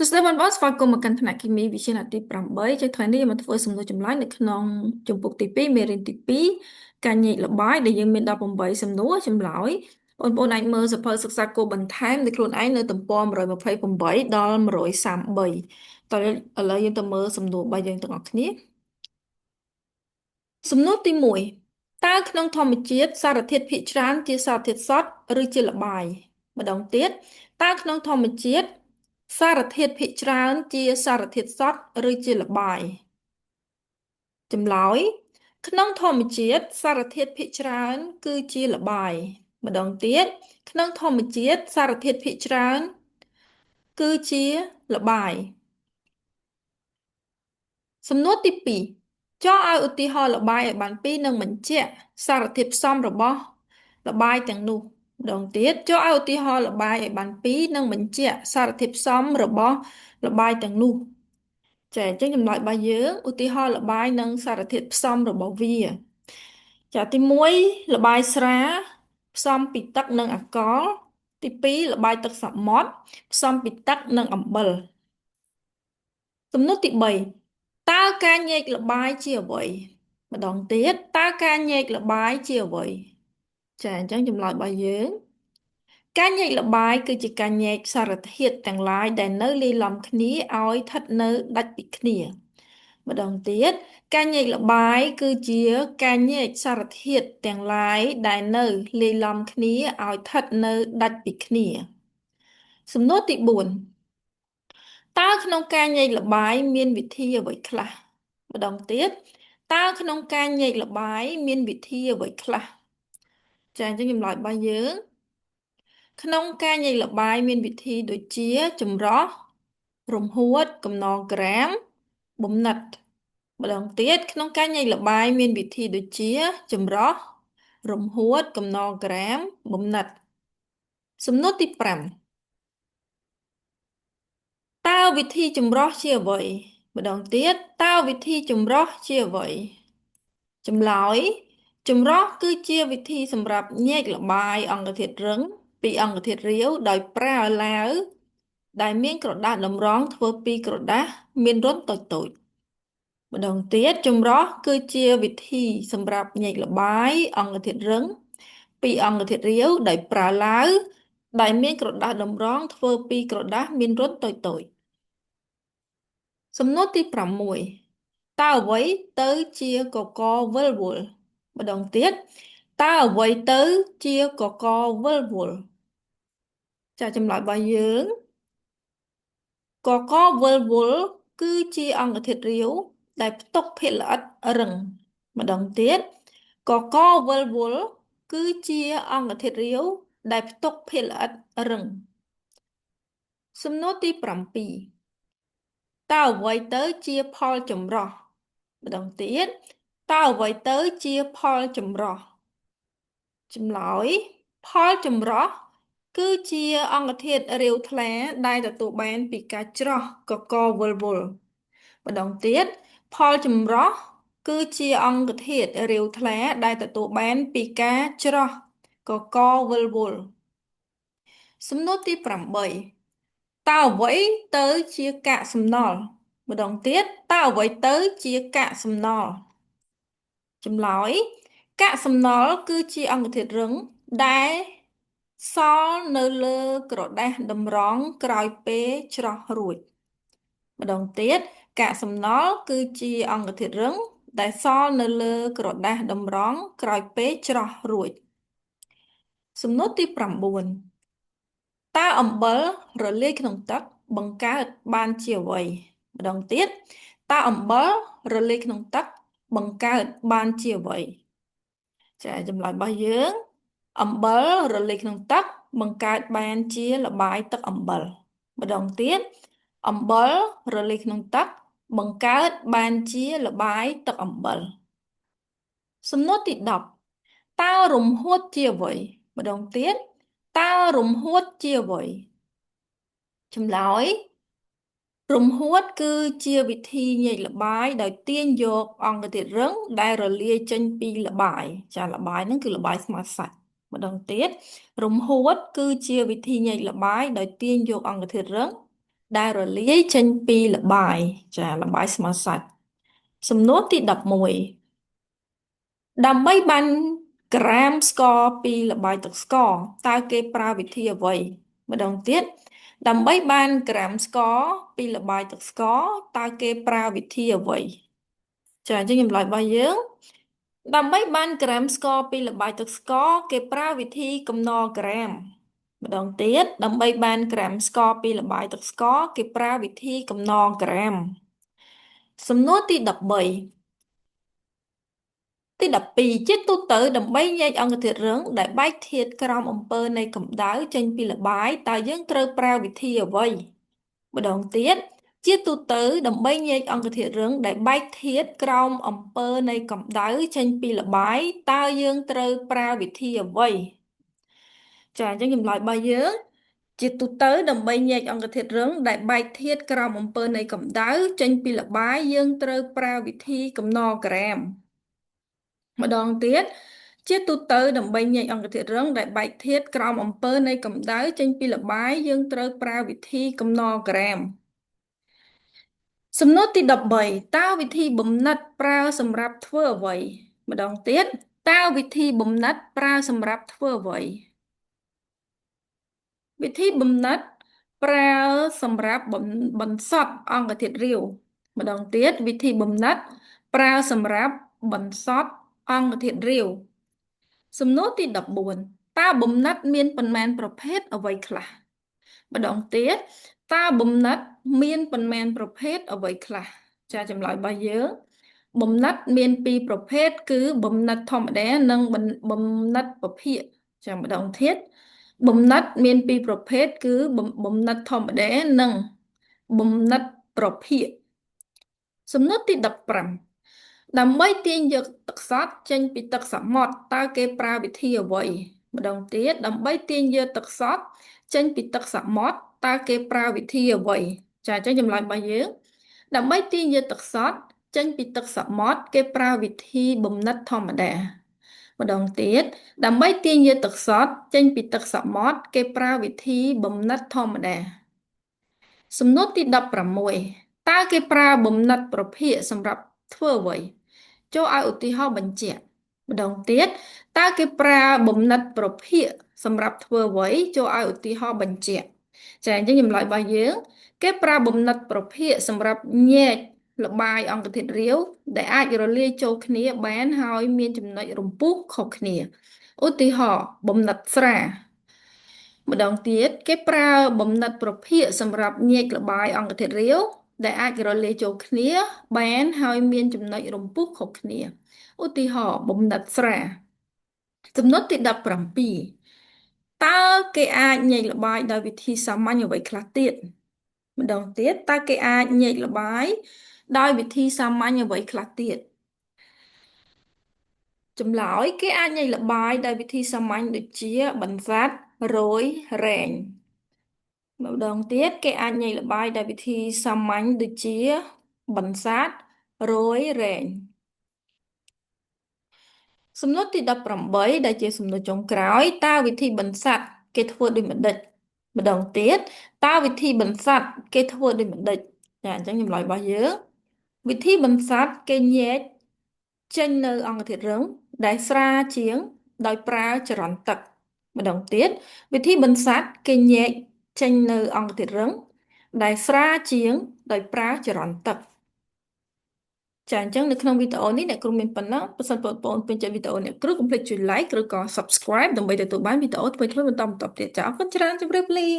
ទស្សនវិជ្ជាស្វាគមន៍មកកាន់ថ្នាក់គីមីវិទ្យាទី8ចុះថ្ងៃនេះយើងមកធ្វើសំណួរចម្លើយនៅក្នុងជំពូកទី2មេរៀនទី2ការញែកល្បាយដែលយើងមាន18សំណួរចម្លើយបងប្អូនអាចមើលសៀវភៅសិក្សាគោលបន្ថែមដោយខ្លួនឯងនៅទំព័រ128ដល់133តើឥឡូវយើងទៅមើលសំណួររបស់យើងទាំងអស់គ្នាសំណួរទី1តើក្នុងធម្មជាតិសារធាតុភាគច្រើនជាសារធាតុសុទ្ធឬជាល្បាយម្ដងទៀតតើក្នុងធម្មជាតិសារធាតុភាគច្រើនជាសារធាតុសុទ្ធឬជាល្បាយចម្លើយក្នុងធម្មជាតិសារធាតុភាគច្រើនគឺជាល្បាយម្ដងទៀតក្នុងធម្មជាតិសារធាតុភាគច្រើនគឺជាល្បាយសំណួរទី2ចុះឲ្យឧទាហរណ៍ល្បាយឲ្យបានពីរនិងបញ្ជាក់សារធាតុផ្សំរបស់ល្បាយទាំងនោះម្ដងទៀតចុះឲ្យឧទាហរណ៍ល្បាយឲ្យបានពីរនិងបញ្ជាក់សារធាតុផ្សំរបស់ល្បាយទាំងនោះចាអញ្ចឹងចម្លើយរបស់យើងឧទាហរណ៍ល្បាយនិងសារធាតុផ្សំរបស់វាចាទី1ល្បាយស្រាផ្សំពីទឹកនិងអាល់កុលទី2ល្បាយទឹកសមុទ្រផ្សំពីទឹកនិងអំបិលសំណួរទី3តើការញែកល្បាយជាអ្វីម្ដងទៀតតើការញែកល្បាយជាអ្វីចាអញ្ចឹងចម្លើយរបស់យើងការញែកល្បាយគឺជាការញែកសារធាតុទាំងឡាយដែលនៅលាយឡំគ្នាឲ្យស្ថិតនៅដាច់ពីគ្នាម្ដងទៀតការញែកល្បាយគឺជាការញែកសារធាតុទាំងឡាយដែលនៅលាយឡំគ្នាឲ្យស្ថិតនៅដាច់ពីគ្នាសំណួរទី4តើក្នុងការញែកល្បាយមានវិធីអ្វីខ្លះម្ដងទៀតតើក្នុងការញែកល្បាយមានវិធីអ្វីខ្លះចាអញ្ចឹងចម្លើយរបស់យើងក្នុងការញែកល្បាយមានវិធីដូចជាចម្រោះរំហួតកំណរក្រាមបំណិតម្ដងទៀតក្នុងការញែកល្បាយមានវិធីដូចជាចម្រោះរំហួតកំណរក្រាមបំណិតសំណួរទី5តើវិធីចម្រោះជាអ្វីម្ដងទៀតតើវិធីចម្រោះជាអ្វីចម្លើយចម្រោះគឺជាវិធីសម្រាប់ញែកល្បាយអង្គធាតុរឹងពីអង្គធាតុរាវដោយប្រើឡាវដែលមានក្រដាសតម្រង់ធ្វើពីក្រដាសមានរន្ធតូចៗម្ដងទៀតចម្រោះគឺជាវិធីសម្រាប់ញែកល្បាយអង្គធាតុរឹងពីអង្គធាតុរាវដោយប្រើឡាវដែលមានក្រដាសតម្រង់ធ្វើពីក្រដាសមានរន្ធតូចៗសំណួរទី6តើអ្វីទៅជាកករវិលវល់ម្ដងទៀតតើអ្វីទៅជាកករវិលវល់ចាចម្លើយរបស់យើងកករវិលវល់គឺជាអង្គធាតុរាវដែលផ្ទុកភាគល្អិតរឹងម្ដងទៀតកករវិលវល់គឺជាអង្គធាតុរាវដែលផ្ទុកភាគល្អិតរឹងសំណួរទី7តើអ្វីទៅជាផលចម្រោះម្ដងទៀតតើអ្វីទៅជាផលចម្រោះចម្លើយផលចម្រោះគឺជាអង្គធាតុរាវថ្លាដែលទទួលបានពីការច្រោះកករវិលវល់ម្ដងទៀតផលចម្រោះគឺជាអង្គធាតុរាវថ្លាដែលទទួលបានពីការច្រោះកករវិលវល់សំណួរទី8តើអ្វីទៅជាកាកសំណល់ម្ដងទៀតតើអ្វីទៅជាកាកសំណល់ចម្លើយកាកសំណល់គឺជាអង្គធាតុរឹងដែលសល់នៅលើក្រដាសតម្រង់ក្រោយពេលច្រោះរួចម្ដងទៀតកាកសំណល់គឺជាអង្គធាតុរឹងដែលសល់នៅលើក្រដាសតម្រង់ក្រោយពេលច្រោះរួចសំណួរទី9តើអំបិលរលាយក្នុងទឹកបង្កើតបានជាអ្វីម្ដងទៀតតើអំបិលរលាយក្នុងទឹកបង្កើតបានជាអ្វីចាចម្លើយរបស់យើងអំបិលរលាយក្នុងទឹកបង្កើតបានជាល្បាយទឹកអំបិលម្ដងទៀតអំបិលរលាយក្នុងទឹកបង្កើតបានជាល្បាយទឹកអំបិលសំណួរទី10តើរំហួតជាអ្វីម្ដងទៀតតើរំហួតជាអ្វីចម្លើយរំហួតគឺជាវិធីញែកល្បាយដោយទាញយកអង្គធាតុរឹងដែលរលាយចេញពីល្បាយចាល្បាយហ្នឹងគឺល្បាយស្មើសាច់ម្ដងទៀតរំហួតគឺជាវិធីញែកល្បាយដោយទាញយកអង្គធាតុរឹង ដែលរលាយចេញពីល្បាយចាល្បាយស្មើសាច់សំណួរទី11ដើម្បីបានក្រាមស្ករពីល្បាយទឹកស្ករតើគេប្រើវិធីអ្វីម្ដងទៀតដើម្បីបានក្រាមស្ករពីល្បាយទឹកស្ករតើគេប្រើវិធីអ្វីចាអញ្ចឹងចម្លើយរបស់យើងដើម្បីបានក្រាមស្ករពីល្បាយទឹកស្ករគេប្រើវិធីកំណរក្រាមម្ដងទៀតដើម្បីបានក្រាមស្ករពីល្បាយទឹកស្ករគេប្រើវិធីកំណរក្រាមសំណួរទី13ទី12ជាទូទៅដើម្បីញែកអង្គធាតុរឹងដែលបែកធាតុក្រោមអំពើនៃកម្ដៅចេញពីល្បាយតើយើងត្រូវប្រើវិធីអ្វីម្ដងទៀតជាទូទៅដើម្បីញែកអង្គធាតុរឹងដែលបែកធាតុក្រោមអំពើនៃកម្ដៅចេញពីល្បាយតើយើងត្រូវប្រើវិធីអ្វីចាអញ្ចឹងចម្លើយរបស់យើងជាទូទៅដើម្បីញែកអង្គធាតុរឹងដែលបែកធាតុក្រោមអំពើនៃកម្ដៅចេញពីល្បាយយើងត្រូវប្រើវិធីកំណរក្រាមម្ដងទៀតជាទូទៅដើម្បីញែកអង្គធាតុរឹងដែលបែកធាតុក្រោមអំពើនៃកម្ដៅចេញពីល្បាយយើងត្រូវប្រើវិធីកំណរក្រាមសំណួរទី13តើវិធីបំណិតប្រើសម្រាប់ធ្វើអ្វីម្ដងទៀតតើវិធីបំណិតប្រើសម្រាប់ធ្វើអ្វីវិធីបំណិតប្រើសម្រាប់បន្សុទ្ធអង្គធាតុរាវម្ដងទៀតវិធីបំណិតប្រើសម្រាប់បន្សុទ្ធអង្គធាតុរាវសំណួរទី14តើបំណិតមានប៉ុន្មានប្រភេទអ្វីខ្លះម្ដងទៀតតើបំណិតមានប៉ុន្មានប្រភេទអ្វីខ្លះចាចម្លើយរបស់យើងបំណិតមានពីរប្រភេទគឺបំណិតធម្មតានិងបំណិតពភាគចាម្ដងទៀតបំណិតមានពីរប្រភេទគឺបំណិតធម្មតានិងបំណិតប្រភាគសំណួរទី15ដើម្បីទាញយកទឹកសុទ្ធចេញពីទឹកសមុទ្រតើគេប្រើវិធីអ្វីម្ដងទៀតដើម្បីទាញយកទឹកសុទ្ធចេញពីទឹកសមុទ្រតើគេប្រើវិធីអ្វីចាអញ្ចឹងចម្លើយរបស់យើងដើម្បីទាញយកទឹកសុទ្ធចេញពីទឹកសមុទ្រគេប្រើវិធីបំណិតធម្មតាម្ដងទៀតដើម្បីទាញយកទឹកសុទ្ធចេញពីទឹកសមុទ្រគេប្រើវិធីបំណិតធម្មតាសំណួរទី16តើគេប្រើបំណិតប្រភាគសម្រាប់ធ្វើអ្វីចូលឲ្យឧទាហរណ៍បញ្ជាក់ម្ដងទៀតតើគេប្រើបំណិតប្រភាគសម្រាប់ធ្វើអ្វីចូលឲ្យឧទាហរណ៍បញ្ជាក់ចាអញ្ចឹងចម្លើយរបស់យើងគេប្រើបំណិតប្រភាគសម្រាប់ញែកល្បាយអង្គធាតុរាវដែលអាចរលាយចូលគ្នាបានហើយមានចំណុចរំពុះខុសគ្នាឧទាហរណ៍បំណិតស្រាម្ដងទៀតគេប្រើបំណិតប្រភាគសម្រាប់ញែកល្បាយអង្គធាតុរាវដែលអាចរលាយចូលគ្នាបានហើយមានចំណុចរំពុះខុសគ្នាឧទាហរណ៍បំណិតស្រាសំណួរទី17តើគេអាចញែកល្បាយដោយវិធីសាមញ្ញអ្វីខ្លះទៀតម្ដងទៀតតើគេអាចញែកល្បាយដោយវិធីសាមញ្ញអ្វីខ្លះទៀតចម្លើយគេអាចញែកល្បាយដោយវិធីសាមញ្ញដូចជាបន្សាត់រយរែងម្ដងទៀតគេអាចញែកល្បាយដោយវិធីសាមញ្ញដូចជាបន្សាត់រយរែងសំណួរទី18ដែលជាសំណួរចុងក្រោយតើវិធីបន្សាត់គេធ្វើដូចម្ដេចម្ដងទៀតតើវិធីបន្សាត់គេធ្វើដូចម្ដេចចាអញ្ចឹងចម្លើយរបស់យើងវិធីបន្សាត់គេញែកចេញនៅអង្គធាតុរឹងដែលស្រាលជាងដោយប្រើចរន្តទឹកម្ដងទៀតវិធីបន្សាត់គេញែកចេញនៅអង្គធាតុរឹងដែលស្រាលជាងដោយប្រើចរន្តទឹកចាអញ្ចឹងនៅក្នុងវីដេអូនេះអ្នកគ្រូមានប៉ុណ្ណឹងបើសិនបងប្អូនពេញចិត្តវីដេអូអ្នកគ្រូកុំភ្លេចជួយ like ឬក៏ subscribe ដើម្បីទទួលបានវីដេអូថ្មីៗបន្តទៀតចាអរគុណច្រើនជម្រាបលា